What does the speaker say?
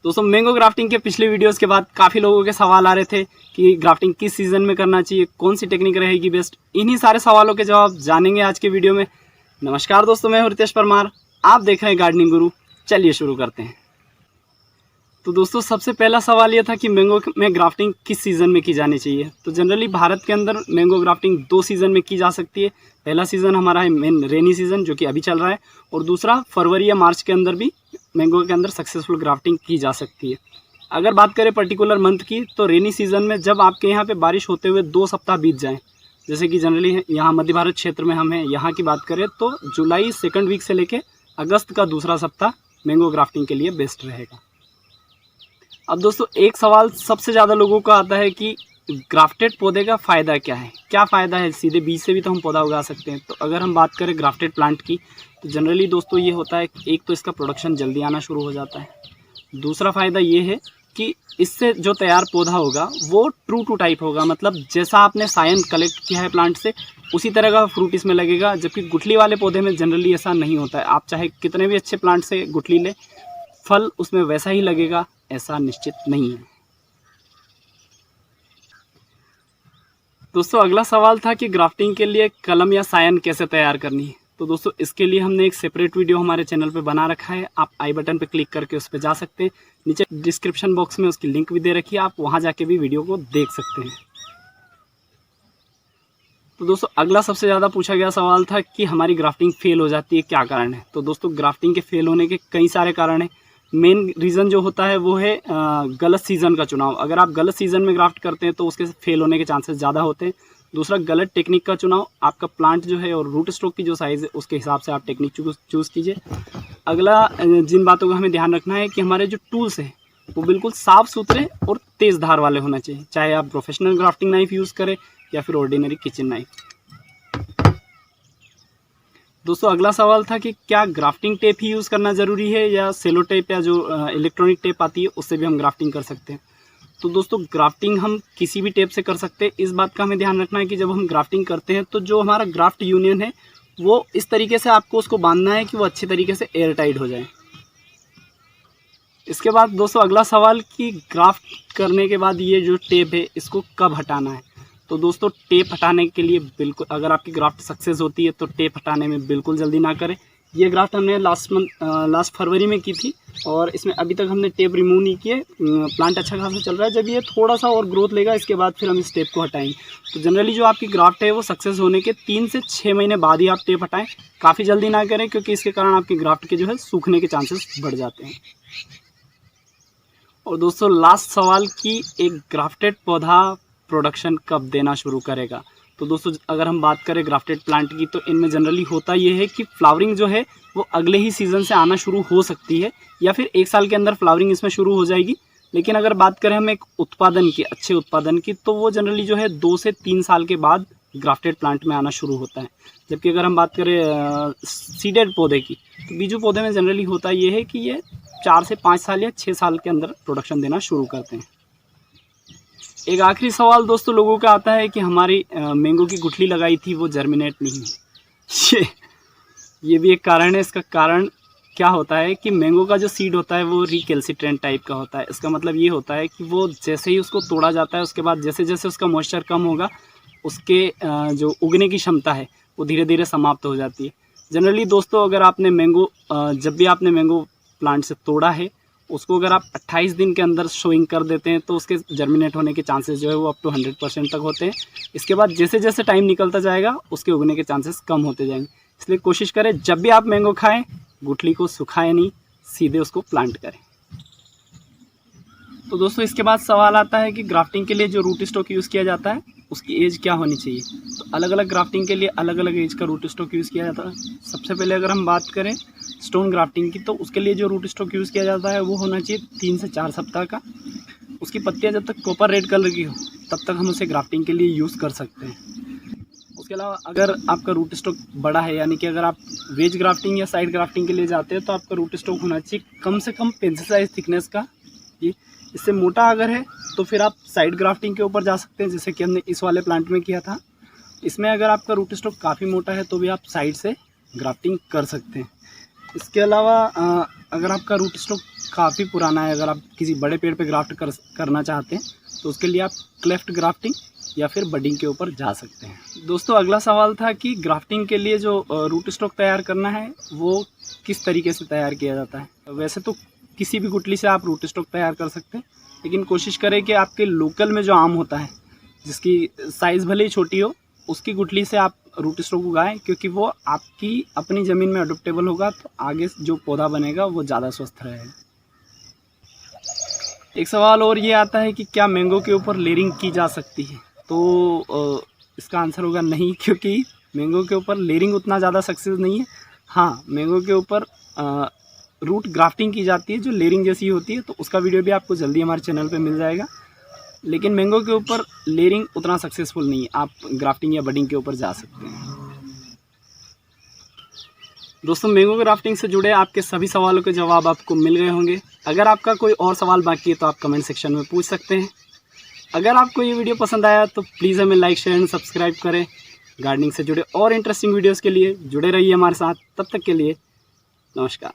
दोस्तों mango grafting के पिछले वीडियोस के बाद काफ़ी लोगों के सवाल आ रहे थे कि ग्राफ्टिंग किस सीज़न में करना चाहिए, कौन सी टेक्निक रहेगी बेस्ट। इन्हीं सारे सवालों के जवाब जानेंगे आज के वीडियो में। नमस्कार दोस्तों, मैं हूं रितेश परमार, आप देख रहे हैं गार्डनिंग गुरु। चलिए शुरू करते हैं। तो दोस्तों सबसे पहला सवाल ये था कि मैंगो में ग्राफ्टिंग किस सीज़न में की जानी चाहिए। तो जनरली भारत के अंदर मैंगो ग्राफ्टिंग 2 सीज़न में की जा सकती है। पहला सीज़न हमारा है मेन रेनी सीज़न जो कि अभी चल रहा है, और दूसरा फरवरी या मार्च के अंदर भी मैंगो के अंदर सक्सेसफुल ग्राफ्टिंग की जा सकती है। अगर बात करें पर्टिकुलर मंथ की, तो रेनी सीज़न में जब आपके यहाँ पे बारिश होते हुए 2 सप्ताह बीत जाएँ, जैसे कि जनरली यहाँ मध्य भारत क्षेत्र में हम हैं, यहाँ की बात करें तो जुलाई 2nd वीक से लेके अगस्त का दूसरा सप्ताह मैंगो ग्राफ्टिंग के लिए बेस्ट रहेगा। अब दोस्तों एक सवाल सबसे ज़्यादा लोगों का आता है कि ग्राफ्टेड पौधे का फ़ायदा क्या है। क्या फ़ायदा है, सीधे बीज से भी तो हम पौधा उगा सकते हैं। तो अगर हम बात करें ग्राफ्टेड प्लांट की, तो जनरली दोस्तों ये होता है कि एक तो इसका प्रोडक्शन जल्दी आना शुरू हो जाता है। दूसरा फ़ायदा ये है कि इससे जो तैयार पौधा होगा वो ट्रू टू टाइप होगा, मतलब जैसा आपने सायन कलेक्ट किया है प्लांट से उसी तरह का फ्रूट इसमें लगेगा। जबकि गुठली वाले पौधे में जनरली ऐसा नहीं होता है। आप चाहे कितने भी अच्छे प्लांट से गुठली लें, फल उसमें वैसा ही लगेगा ऐसा निश्चित नहीं है। दोस्तों अगला सवाल था कि ग्राफ्टिंग के लिए कलम या सायन कैसे तैयार करनी है। तो दोस्तों इसके लिए हमने एक सेपरेट वीडियो हमारे चैनल पे बना रखा है। आप आई बटन पे क्लिक करके उस पर जा सकते हैं। नीचे डिस्क्रिप्शन बॉक्स में उसकी लिंक भी दे रखी है, आप वहां जाके भी वीडियो को देख सकते हैं। तो दोस्तों अगला सबसे ज़्यादा पूछा गया सवाल था कि हमारी ग्राफ्टिंग फेल हो जाती है, क्या कारण है। तो दोस्तों ग्राफ्टिंग के फेल होने के कई सारे कारण हैं। मेन रीज़न जो होता है वो है गलत सीज़न का चुनाव। अगर आप गलत सीज़न में ग्राफ्ट करते हैं तो उसके फेल होने के चांसेस ज़्यादा होते हैं। दूसरा, गलत टेक्निक का चुनाव। आपका प्लांट जो है और रूट स्टॉक की जो साइज़ है उसके हिसाब से आप टेक्निक चूज़ कीजिए। अगला जिन बातों का हमें ध्यान रखना है कि हमारे जो टूल्स हैं वो बिल्कुल साफ़ सुथरे और तेज़ धार वाले होना चाहिए, चाहे आप प्रोफेशनल ग्राफ्टिंग नाइफ यूज़ करें या फिर ऑर्डिनरी किचन नाइफ। दोस्तों अगला सवाल था कि क्या ग्राफ्टिंग टेप ही यूज़ करना ज़रूरी है या सेलो टेप या जो इलेक्ट्रॉनिक टेप आती है उससे भी हम ग्राफ्टिंग कर सकते हैं। तो दोस्तों ग्राफ्टिंग हम किसी भी टेप से कर सकते हैं। इस बात का हमें ध्यान रखना है कि जब हम ग्राफ्टिंग करते हैं तो जो हमारा ग्राफ्ट यूनियन है वो इस तरीके से आपको उसको बांधना है कि वो अच्छी तरीके से एयर टाइट हो जाए। इसके बाद दोस्तों अगला सवाल कि ग्राफ्ट करने के बाद ये जो टेप है इसको कब हटाना है। तो दोस्तों टेप हटाने के लिए बिल्कुल, अगर आपकी ग्राफ्ट सक्सेस होती है तो टेप हटाने में बिल्कुल जल्दी ना करें। ये ग्राफ्ट हमने लास्ट फरवरी में की थी और इसमें अभी तक हमने टेप रिमूव नहीं किए। प्लांट अच्छा खासा चल रहा है। जब ये थोड़ा सा और ग्रोथ लेगा इसके बाद फिर हम इस टेप को हटाएंगे। तो जनरली जो आपकी ग्राफ्ट है वो सक्सेस होने के 3 से 6 महीने बाद ही आप टेप हटाएँ। काफ़ी जल्दी ना करें क्योंकि इसके कारण आपकी ग्राफ्ट के जो है सूखने के चांसेस बढ़ जाते हैं। और दोस्तों लास्ट सवाल कि एक ग्राफ्टेड पौधा प्रोडक्शन कब देना शुरू करेगा। तो दोस्तों अगर हम बात करें ग्राफ्टेड प्लांट की, तो इनमें जनरली होता ये है कि फ्लावरिंग जो है वो अगले ही सीज़न से आना शुरू हो सकती है या फिर 1 साल के अंदर फ्लावरिंग इसमें शुरू हो जाएगी। लेकिन अगर बात करें हम एक उत्पादन की, अच्छे उत्पादन की, तो वो जनरली जो है 2 से 3 साल के बाद ग्राफ्टेड प्लांट में आना शुरू होता है। जबकि अगर हम बात करें सीडेड पौधे की, तो बीजू पौधे में जनरली होता ये है कि ये 4 से 5 साल या 6 साल के अंदर प्रोडक्शन देना शुरू करते हैं। एक आखिरी सवाल दोस्तों लोगों का आता है कि हमारी मैंगो की गुठली लगाई थी वो जर्मिनेट नहीं है। ये भी एक कारण है। इसका कारण क्या होता है कि मैंगो का जो सीड होता है वो रिकेल्सिट्रेंट टाइप का होता है। इसका मतलब ये होता है कि वो जैसे ही उसको तोड़ा जाता है उसके बाद जैसे जैसे उसका मॉइस्चर कम होगा उसके जो उगने की क्षमता है वो धीरे धीरे समाप्त हो जाती है। जनरली दोस्तों अगर आपने जब भी आपने मैंगो प्लांट से तोड़ा है उसको अगर आप 28 दिन के अंदर शोइंग कर देते हैं तो उसके जर्मिनेट होने के चांसेस जो है वो अप टू 100% तक होते हैं। इसके बाद जैसे जैसे टाइम निकलता जाएगा उसके उगने के चांसेस कम होते जाएंगे। इसलिए कोशिश करें जब भी आप मैंगो खाएं गुठली को सुखाएं नहीं, सीधे उसको प्लांट करें। तो दोस्तों इसके बाद सवाल आता है कि ग्राफ्टिंग के लिए जो रूट स्टॉक यूज़ किया जाता है उसकी एज क्या होनी चाहिए। तो अलग अलग ग्राफ्टिंग के लिए अलग अलग एज का रूट स्टॉक यूज़ किया जाता है। सबसे पहले अगर हम बात करें स्टोन ग्राफ्टिंग की, तो उसके लिए जो रूट स्टॉक यूज़ किया जाता है वो होना चाहिए 3 से 4 सप्ताह का। उसकी पत्तियां जब तक कॉपर रेड कलर की हो तब तक हम उसे ग्राफ्टिंग के लिए यूज़ कर सकते हैं। उसके अलावा अगर आपका रूट स्टॉक बड़ा है, यानी कि अगर आप वेज ग्राफ्टिंग या साइड ग्राफ्टिंग के लिए जाते हैं, तो आपका रूट स्टॉक होना चाहिए कम से कम पेंसिल साइज थिकनेस का। ये इससे मोटा अगर है तो फिर आप साइड ग्राफ्टिंग के ऊपर जा सकते हैं, जैसे कि हमने इस वाले प्लांट में किया था। इसमें अगर आपका रूट स्टॉक काफ़ी मोटा है तो भी आप साइड से ग्राफ्टिंग कर सकते हैं। इसके अलावा अगर आपका रूट स्टॉक काफ़ी पुराना है। अगर आप किसी बड़े पेड़ पे ग्राफ्ट करना चाहते हैं तो उसके लिए आप क्लेफ्ट ग्राफ्टिंग या फिर बडिंग के ऊपर जा सकते हैं। दोस्तों अगला सवाल था कि ग्राफ्टिंग के लिए जो रूट स्टॉक तैयार करना है वो किस तरीके से तैयार किया जाता है। वैसे तो किसी भी गुठली से आप रूट स्टॉक तैयार कर सकते हैं, लेकिन कोशिश करें कि आपके लोकल में जो आम होता है जिसकी साइज़ भले ही छोटी हो, उसकी गुठली से आप रूट स्टॉक उगाएं, क्योंकि वो आपकी अपनी ज़मीन में अडोप्टेबल होगा तो आगे जो पौधा बनेगा वो ज़्यादा स्वस्थ रहेगा। एक सवाल और ये आता है कि क्या मैंगो के ऊपर लेयरिंग की जा सकती है। तो इसका आंसर होगा नहीं, क्योंकि मैंगो के ऊपर लेयरिंग उतना ज़्यादा सक्सेस नहीं है। हाँ, मैंगो के ऊपर रूट ग्राफ्टिंग की जाती है जो लेयरिंग जैसी होती है, तो उसका वीडियो भी आपको जल्दी हमारे चैनल पे मिल जाएगा। लेकिन मैंगो के ऊपर लेयरिंग उतना सक्सेसफुल नहीं है, आप ग्राफ्टिंग या बडिंग के ऊपर जा सकते हैं। दोस्तों मैंगो ग्राफ्टिंग से जुड़े आपके सभी सवालों के जवाब आपको मिल गए होंगे। अगर आपका कोई और सवाल बाकी है तो आप कमेंट सेक्शन में पूछ सकते हैं। अगर आपको ये वीडियो पसंद आया तो प्लीज़ हमें लाइक शेयर एंड सब्सक्राइब करें। गार्डनिंग से जुड़े और इंटरेस्टिंग वीडियोज़ के लिए जुड़े रहिए हमारे साथ। तब तक के लिए नमस्कार।